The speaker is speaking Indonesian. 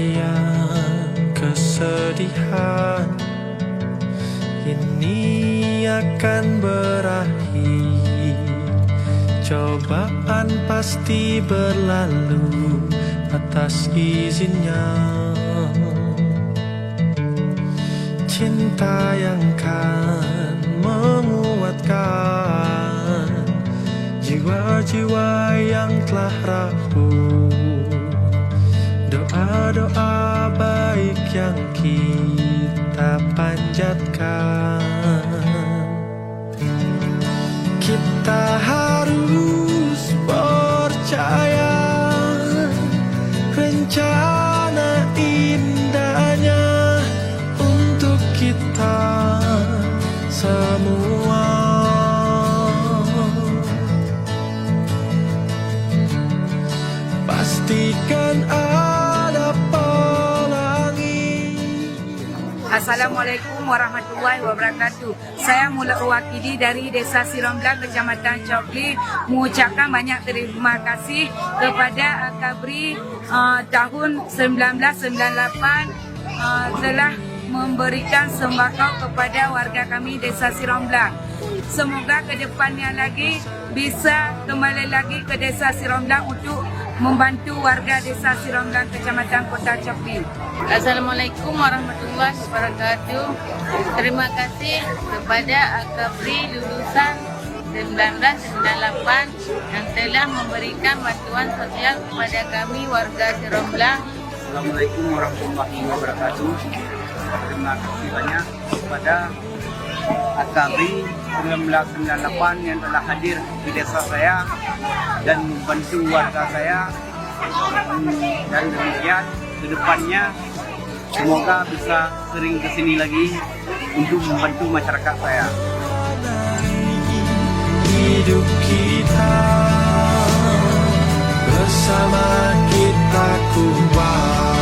Sekian kesedihan ini akan berakhir. Cobaan pasti berlalu atas izinnya. Cinta yang kan menguatkan jiwa-jiwa yang telah rapuh. Doa-doa baik yang kita panjatkan. Kita harus percaya rencana indahnya untuk kita semua. Pastikan ada pelangi. Assalamualaikum warahmatullahi wabarakatuh. Saya mewakili dari Desa Sirombelang, Kecamatan Cokli, mengucapkan banyak terima kasih kepada Akabri tahun 1998 telah memberikan sembako kepada warga kami Desa Sirombelang. Semoga kedepannya lagi bisa kembali lagi ke Desa Sirombelang untuk membantu warga Desa Sirombelang, Kecamatan Kota Cokli. Assalamualaikum warahmatullahi wabarakatuh. Terima kasih kepada Akabri lulusan 1998 yang telah memberikan bantuan sosial kepada kami warga Sirombelang. Assalamualaikum warahmatullahi wabarakatuh. Terima kasih banyak kepada Akabri 1998 yang telah hadir di desa saya dan membantu warga saya. Dan demikian kedepannya semoga bisa sering kesini lagi untuk membantu masyarakat saya. Hidup kita bersama kita kuat.